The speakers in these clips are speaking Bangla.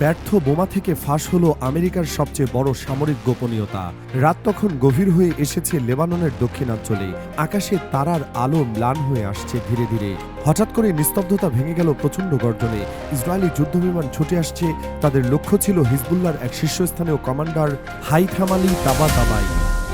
ব্যর্থ বোমা থেকে ফাঁস হলো আমেরিকার সবচেয়ে বড় সামরিক গোপনীয়তা। রাত তখন গভীর হয়ে এসেছে লেবাননের দক্ষিণাঞ্চলে। আকাশে তারার আলো ম্লান হয়ে আসছে ধীরে ধীরে। হঠাৎ করে নিস্তব্ধতা ভেঙে গেল প্রচণ্ড গর্জনে। ইসরায়েলি যুদ্ধবিমান ছুটে আসছে। তাদের লক্ষ্য ছিল হিজবুল্লাহর এক শীর্ষস্থানীয় কমান্ডার হাইথাম আলী তাবাতাবাই।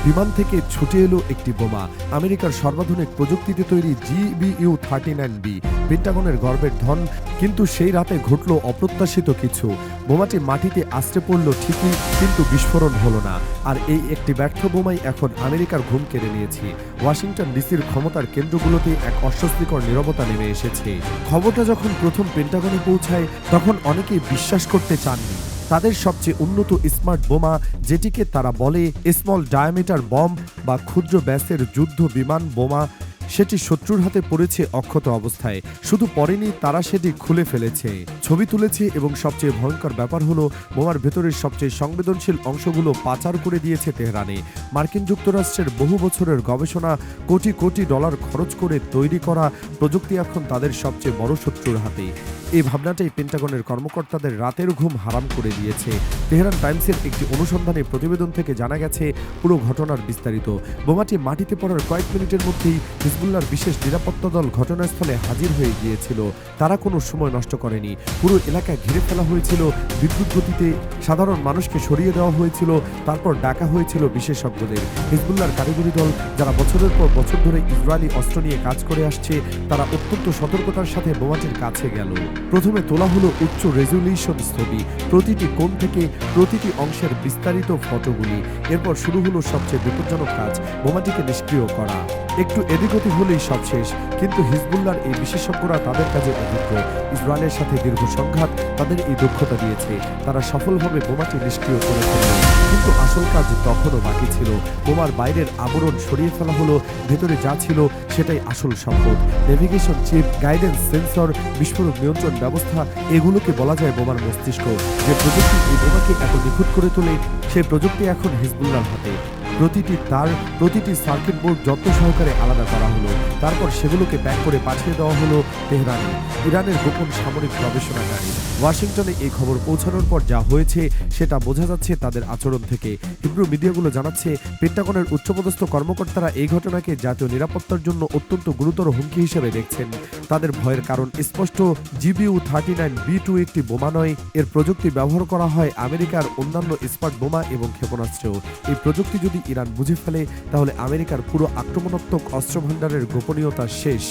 বিমান থেকে ছুটে এলো একটি বোমা, আমেরিকার সর্বাধুনিক প্রযুক্তিতে তৈরি GBU-39B, পেন্টাগনের গর্বের ধন। কিন্তু সেই রাতে ঘটল অপ্রত্যাশিত কিছু। বোমাটি মাটিতে আছড়ে পড়ল ঠিকই, কিন্তু বিস্ফোরণ হলো না। আর এই একটি ব্যর্থ বোমাই এখন আমেরিকার ঘুম কেড়ে নিয়েছে। ওয়াশিংটন ডিসির ক্ষমতার কেন্দ্রগুলোতে এক অস্বস্তিকর নীরবতা নেমে এসেছে। খবরটা যখন প্রথম পেন্টাগনে পৌঁছায়, তখন অনেকেই বিশ্বাস করতে চাননি। তাদের সবচেয়ে উন্নত স্মার্ট বোমা, যেটিকে তারা বলে স্মল ডায়ামিটার বম্ব বা ক্ষুদ্র ব্যাসের যুদ্ধ বিমান বোমা, সেটি শত্রুর হাতে পড়েছে অক্ষত অবস্থায়। শুধু পড়েনি, তারা সেটি খুলে ফেলেছে, ছবি তুলেছে এবং সবচেয়ে ভয়ঙ্কর ব্যাপার হলো বোমার ভেতরের সবচেয়ে সংবেদনশীল অংশগুলো পাচার করে দিয়েছে তেহরানে। মার্কিন যুক্তরাষ্ট্রের বহু বছরের গবেষণা, কোটি কোটি ডলার খরচ করে তৈরি করা প্রযুক্তি এখন তাদের সবচেয়ে বড় শত্রুর হাতে। এই ভাবনাটাই পেন্টাগনের কর্মকর্তাদের রাতের ঘুম হারাম করে দিয়েছে। তেহরান টাইমসের একটি অনুসন্ধানী প্রতিবেদন থেকে জানা গেছে পুরো ঘটনার বিস্তারিত। বোমাটি মাটিতে পড়ার কয়েক মিনিটের মধ্যেই হিজবুল্লাহর বিশেষ নিরাপত্তা দল ঘটনাস্থলে হাজির হয়ে গিয়েছিল। তারা কোনো সময় নষ্ট করেনি। পুরো এলাকা ঘিরে ফেলা হয়েছিল বিদ্যুৎ গতিতে, সাধারণ মানুষকে সরিয়ে দেওয়া হয়েছিল। তারপর ডাকা হয়েছিল বিশেষজ্ঞদের। হিজবুল্লাহর কারিগরি দল, যারা বছরের পর বছর ধরে ইসরায়েলি অস্ত্র নিয়ে কাজ করে আসছে, তারা অত্যন্ত সতর্কতার সাথে বোমাটির কাছে গেল। প্রথমে তোলা হলো উচ্চ রেজলিউশন ছবি, প্রতিটি কোণ থেকে প্রতিটি অংশের বিস্তারিত ফটোগুলি। এরপর শুরু হলো সবচেয়ে বিপজ্জনক কাজ, বোমাটিকে নিষ্ক্রিয় করা। একটু এদিক ওদিক হলেই সব শেষ। কিন্তু হিজবুল্লাহর এই বিশেষজ্ঞরা তাদের কাজে অভিজ্ঞ। ইসরায়েলের সাথে দীর্ঘ সংঘাত তাদের এই দক্ষতা দিয়েছে। তারা সফলভাবে বোমাটি নিষ্ক্রিয় করে ফেলল। কিন্তু আসল কাজ তখনও বাকি ছিল। বোমার বাইরের আবরণ সরিয়ে ফেলা হলো, ভেতরে যা ছিল সেটাই আসল সম্পদ। নেভিগেশন চিপ, গাইডেন্স সেন্সর, বিস্ফোরক নিয়ন্ত্রণ ব্যবস্থা, এগুলোকে বলা যায় বোমার মস্তিষ্ক। যে প্রযুক্তি এই বোমাকে এত নিখুঁত করে তোলে, সেই প্রযুক্তি এখন হিজবুল্লাহর হাতে। প্রতিটি তার, প্রতিটি সার্কিট বোর্ড যত্ন সহকারে আলাদা করা হলো। তারপর সেগুলোকে প্যাক করে পাঠিয়ে দেওয়া হলো তেহরানে, ইরানের গোপন সামরিক গবেষণাগারে। ওয়াশিংটনে এই খবর পৌঁছানোর পর যা হয়েছে সেটা বোঝা যাচ্ছে তাদের আচরণ থেকে। হিব্রু মিডিয়াগুলো জানাচ্ছে, পেন্টাগনের উচ্চপদস্থ কর্মকর্তারা এই ঘটনাকে জাতীয় নিরাপত্তার জন্য অত্যন্ত গুরুতর হুমকি হিসেবে দেখছেন। তাদের ভয়ের কারণ স্পষ্ট। GBU-39B2 একটি বোমা নয়, এর প্রযুক্তি ব্যবহার করা হয় আমেরিকার অন্যান্য স্মার্ট বোমা এবং ক্ষেপণাস্ত্রেও। এই প্রযুক্তি যদি ইরান বুঝে ফেলে, তাহলে আমেরিকার পুরো আক্রমণাত্মক অস্ত্রভাণ্ডারের গোপনীয়তা শেষ।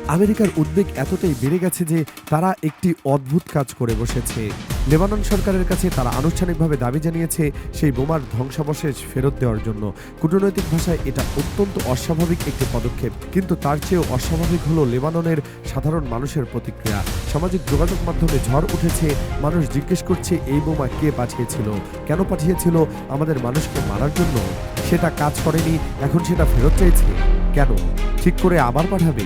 আমেরিকার উদ্বেগ এতটাই বেড়ে গেছে যে তারা একটি অদ্ভুত কাজ করে বসেছে। লেবানন সরকারের কাছে তারা আনুষ্ঠানিকভাবে দাবি জানিয়েছে সেই বোমার ধ্বংসাবশেষ ফেরত দেওয়ার জন্য। কূটনৈতিক ভাষায় এটা অত্যন্ত অস্বাভাবিক একটি পদক্ষেপ, কিন্তু তার চেয়েও অস্বাভাবিক হলো লেবাননের সাধারণ মানুষের প্রতিক্রিয়া। সামাজিক যোগাযোগ মাধ্যমে ঝড় উঠেছে। মানুষ জিজ্ঞেস করছে, এই বোমা কে পাঠিয়েছিল, কেন পাঠিয়েছিল, আমাদের মানুষকে মারার জন্য? সেটা কাজ করেনি, এখন সেটা ফেরত চাইছে কেন? ঠিক করে আবার পাঠাবে,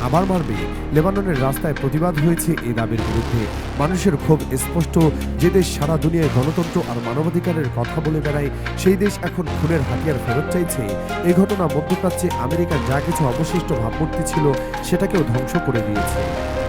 আবার মারবে। লেবাননের রাস্তায় প্রতিবাদ হয়েছে এই দাবির বিরুদ্ধে। মানুষের ক্ষোভ স্পষ্ট। যে দেশ সারা দুনিয়ায় গণতন্ত্র আর মানবাধিকারের কথা বলে বেড়ায়, সেই দেশ এখন খুনের হাতিয়ার ফেরত চাইছে। এই ঘটনা মধ্যপ্রাচ্যে আমেরিকার যা কিছু অবশিষ্ট ভাবমূর্তি ছিল সেটাকেও ধ্বংস করে দিয়েছে।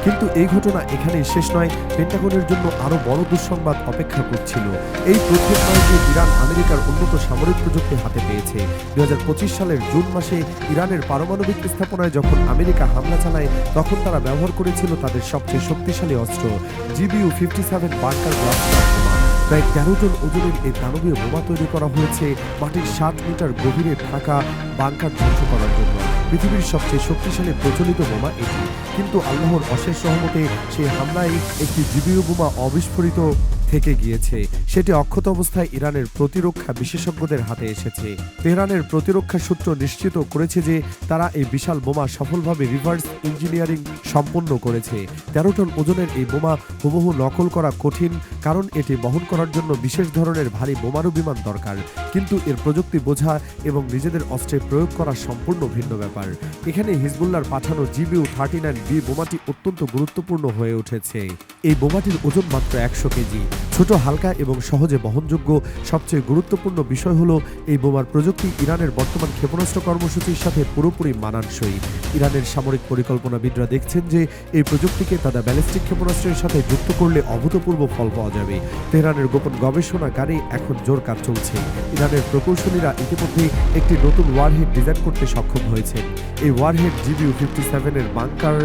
কিন্তু এই ঘটনা এখানেই শেষ নয়। পেন্টাগনের জন্য আরও বড় দুঃসংবাদ অপেক্ষা করছিল। এই প্রথম নয় যে ইরান আমেরিকার উন্নত সামরিক প্রযুক্তি হাতে পেয়েছে। 2025 সালের জুন মাসে ইরানের পারমাণবিক স্থাপনায় যখন আমেরিকা হামলা চালায়, তখন তারা ব্যবহার করেছিল তাদের সবচেয়ে শক্তিশালী অস্ত্র, GBU-57 বাংকার ব্লাস্টার বোমা। প্রায় 13 টন ওজনের এই দানবীয় বোমা তৈরি করা হয়েছে মাটির 60 মিটার গভীরে থাকা বাংকার ধ্বংস করার জন্য। পৃথিবীর সবচেয়ে শক্তিশালী প্রচলিত বোমা এটি। কিন্তু আল্লাহর অশেষ রহমতে সেই হামলায় একটি GBU বোমা অবিস্ফোরিত থেকে গিয়েছে। সেটি অক্ষত অবস্থায় ইরানের প্রতিরক্ষা বিশেষজ্ঞদের হাতে এসেছে। তেহরানের প্রতিরক্ষা সূত্র নিশ্চিত করেছে যে তারা এই বিশাল বোমা সফলভাবে রিভার্স ইঞ্জিনিয়ারিং সম্পন্ন করেছে। 13 টন ওজনের এই বোমা হুবহু নকল করা কঠিন, কারণ এটি বহন করার জন্য বিশেষ ধরনের ভারী বোমারু বিমান দরকার। কিন্তু এর প্রযুক্তি বোঝা এবং নিজেদের অস্ত্রে প্রয়োগ করা সম্পূর্ণ ভিন্ন ব্যাপার। এখানে হিজবুল্লাহর পাঠানো GBU-39B বোমাটি অত্যন্ত গুরুত্বপূর্ণ হয়ে উঠেছে। এই বোমাটির ওজন মাত্র 100 কেজি। ছোট, হালকা এবং সহজে বহনযোগ্য। সবচেয়ে গুরুত্বপূর্ণ বিষয় হলো এই বোমার প্রযুক্তি ইরানের বর্তমান ক্ষেপণাস্ত্র কর্মসূচির সাথে পুরোপুরি মানানসই। ইরানের সামরিক পরিকল্পনাবিদরা দেখছেন যে এই প্রযুক্তিকে তাদের ব্যালিস্টিক ক্ষেপণাস্ত্রের সাথে যুক্ত করলে অভূতপূর্ব ফল পাওয়া যাবে। তেহরানের গোপন গবেষণাগারে এখন জোর কাজ চলছে। ইরানের প্রকৌশলীরা ইতিমধ্যে একটি নতুন ওয়ারহেড ডিজাইন করতে সক্ষম হয়েছেন। এই ওয়ারহেড GBU-57 এর বাংকার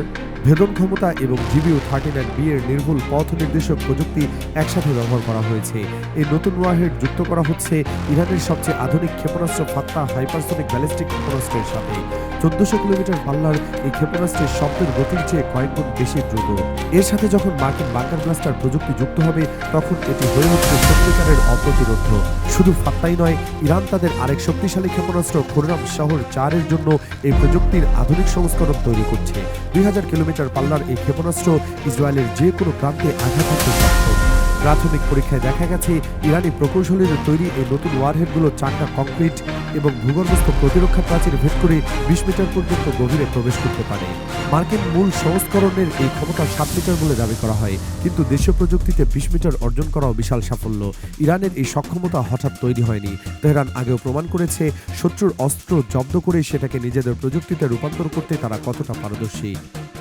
ভেদন ক্ষমতা এবং GBU-39B এর নির্ভুল পথ নির্দেশক প্রযুক্তি একসাথে ব্যবহার করা হয়েছে। এই নতুন ওয়ারহেড যুক্ত করা হচ্ছে ইরানের সবচেয়ে আধুনিক ক্ষেপণাস্ত্র ফাত্তাহ হাইপারসনিক ব্যালিস্টিক ক্ষেপণাস্ত্রের সাথে। 1400 কিলোমিটার পাল্লার এই ক্ষেপণাস্ত্রের শব্দের গতির চেয়ে কয়েকগুণ বেশি দ্রুত। এর সাথে যখন মার্কিন বাংকার ব্লাস্টার প্রযুক্তি যুক্ত হবে, তখন এটি হয়ে উঠবে সত্যিকারের অপ্রতিরোধ্য। শুধু ফাত্তাই নয়, ইরান তাদের আরেক শক্তিশালী ক্ষেপণাস্ত্র খুররাম শহর 4 এর জন্য এই প্রযুক্তির আধুনিক সংস্করণ তৈরি করছে। 2000 কিলোমিটার পাল্লার এই ক্ষেপণাস্ত্র ইসরায়েলের যে কোনো প্রান্তে আঘাত করতে সক্ষম। প্রাথমিক পরীক্ষায় দেখা গেছে ইরানি প্রকৌশলীদের তৈরি এই নতুন ওয়ারহেডগুলো চাঙ্গা কংক্রিট এবং ভূগর্ভস্থ প্রতিরক্ষা প্রাচীর ভেদ করে 20 মিটার পর্যন্ত গভীরে প্রবেশ করতে পারে। মার্কিন মূল সংস্করণের এই ক্ষমতা 7 মিটার বলে দাবি করা হয়, কিন্তু দেশীয় প্রযুক্তিতে 20 মিটার অর্জন করাও বিশাল সাফল্য। ইরানের এই সক্ষমতা হঠাৎ তৈরি হয়নি। তেহরান আগেও প্রমাণ করেছে শত্রুর অস্ত্র জব্দ করে সেটাকে নিজেদের প্রযুক্তিতে রূপান্তর করতে তারা কতটা পারদর্শী।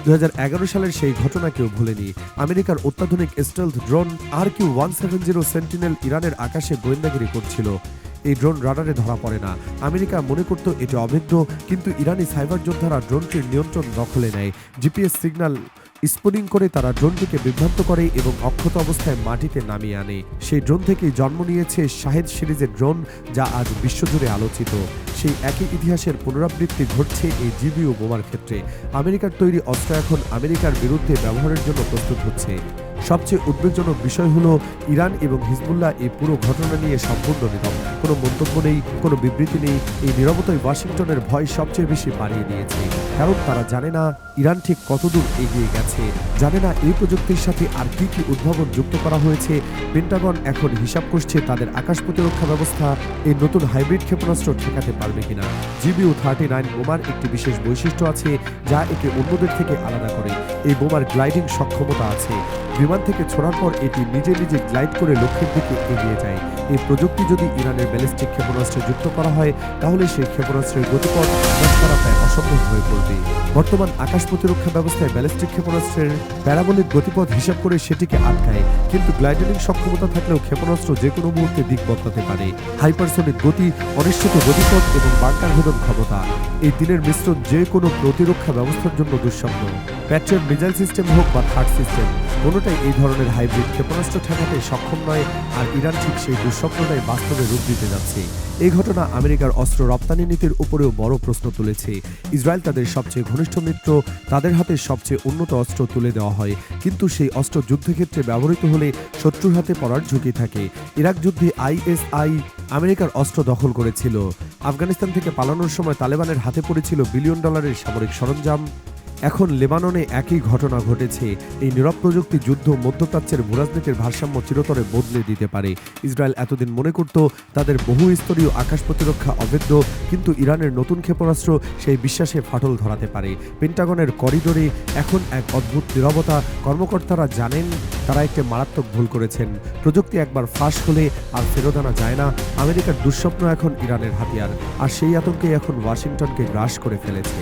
2011 সালের সেই ঘটনা কেউ ভুলেনি। আমেরিকার অত্যাধুনিক স্টেলথ ড্রোন RQ-170 সেন্টিনেল ইরানের আকাশে গোয়েন্দাগিরি করছিল। এই ড্রোন রাডারে ধরা পড়ে না। আমেরিকা মনে করত এটি অবৈধ, কিন্তু ইরানি সাইবার যোদ্ধারা ড্রোনটির নিয়ন্ত্রণ দখলে নেয়। GPS সিগন্যাল স্পুনিং করে তারা ড্রোনটিকে বিভ্রান্ত করে এবং অক্ষত অবস্থায় মাটিতে নামিয়ে আনে। সেই ড্রোন থেকেই জন্ম নিয়েছে শাহেদ সিরিজের ড্রোন, যা আজ বিশ্বজুড়ে আলোচিত। সেই একই ইতিহাসের পুনরাবৃত্তি ঘটছে এই GBU বোমার ক্ষেত্রে। আমেরিকার তৈরি অস্ত্র এখন আমেরিকার বিরুদ্ধে ব্যবহারের জন্য প্রস্তুত হচ্ছে। সবচেয়ে উদ্বেগজনক বিষয় হলো ইরান এবং হিজবুল্লাহ এই পুরো ঘটনা নিয়ে সম্পূর্ণ নীরব। কোনো মন্তব্য নেই, কোনো বিবৃতি নেই। এই নীরবতাই ওয়াশিংটনের ভয় সবচেয়ে বেশি বাড়িয়ে দিয়েছে। কারণ তারা জানে না ইরান ঠিক কতদূর এগিয়ে গেছে, জানে না এই প্রযুক্তির সাথে আর কি কি উদ্ভাবন যুক্ত করা হয়েছে। পেন্টাগন এখন হিসাব করছে তাদের আকাশ প্রতিরক্ষা ব্যবস্থা এই নতুন হাইব্রিড ক্ষেপণাস্ত্র ঠেকাতে পারবে কিনা। GBU-39 বোমার একটি বিশেষ বৈশিষ্ট্য আছে যা একে অন্যদের থেকে আলাদা করে। এই বোমার গ্লাইডিং সক্ষমতা আছে। বিমান থেকে ছোড়ার পর এটি নিজে নিজে গ্লাইড করে লক্ষ্যের দিকে এগিয়ে যায়। এই প্রযুক্তি যদি ইরানের ব্যালিস্টিক ক্ষেপণাস্ত্রে যুক্ত করা হয়, তাহলে সেই ক্ষেপণাস্ত্রের গতিপথ হ্রাস করা প্রায় অসম্ভব হয়ে পড়বে। বর্তমান আকাশ প্রতিরক্ষা ব্যবস্থায় ব্যালিস্টিক ক্ষেপণাস্ত্রের প্যারাবোলিক গতিপথ হিসাব করে সেটিকে আটকায়, কিন্তু গ্লাইডিং সক্ষমতা থাকলেও ক্ষেপণাস্ত্র যে কোনো মুহূর্তে দিক বদলাতে পারে। হাইপারসনিক গতি, অনিশ্চিত গতিপথ এবং বাংকার ভেদন ক্ষমতা, এই তিনের মিশ্রণ যে কোনো প্রতিরক্ষা ব্যবস্থার জন্য দুঃস্বপ্ন। প্যাট্রিয়ট মিসাইল সিস্টেম হোক বা থার্ড সিস্টেম, কোনোটাই এই ধরনের হাইব্রিড ক্ষেপণাস্ত্র ঠেকাতে সক্ষম নয়। আর ইরান ঠিক সেই দুঃস্বপ্নটাই বাস্তবে রূপ দিতে যাচ্ছে। এই ঘটনা আমেরিকার অস্ত্র রপ্তানি নীতির উপরেও বড় প্রশ্ন তুলেছে। ইসরায়েল তাদের সবচেয়ে ঘনিষ্ঠ মিত্র, তাদের হাতে সবচেয়ে উন্নত অস্ত্র তুলে দেওয়া হয়, কিন্তু সেই অস্ত্র যুদ্ধক্ষেত্রে ব্যবহৃত হলে শত্রুর হাতে পড়ার ঝুঁকি থাকে। ইরাক যুদ্ধে ISI আমেরিকার অস্ত্র দখল করেছিল। আফগানিস্তান থেকে পালানোর সময় তালেবানের হাতে পড়েছিল বিলিয়ন ডলারের সামরিক সরঞ্জাম। এখন লেবাননে একই ঘটনা ঘটেছে। এই নীরব প্রযুক্তি যুদ্ধ মধ্যপ্রাচ্যের ভূরাজনীতির ভারসাম্য চিরতরে বদলে দিতে পারে। ইসরায়েল এতদিন মনে করত তাদের বহুস্তরীয় আকাশ প্রতিরক্ষা অবৈধ, কিন্তু ইরানের নতুন ক্ষেপণাস্ত্র সেই বিশ্বাসে ফাটল ধরাতে পারে। পেন্টাগনের করিডোরে এখন এক অদ্ভুত নীরবতা। কর্মকর্তারা জানেন তারা একটি মারাত্মক ভুল করেছেন। প্রযুক্তি একবার ফাঁস হলে আর ফেরত আনা যায় না। আমেরিকার দুঃস্বপ্ন এখন ইরানের হাতিয়ার, আর সেই আতঙ্কে এখন ওয়াশিংটনকে গ্রাস করে ফেলেছে।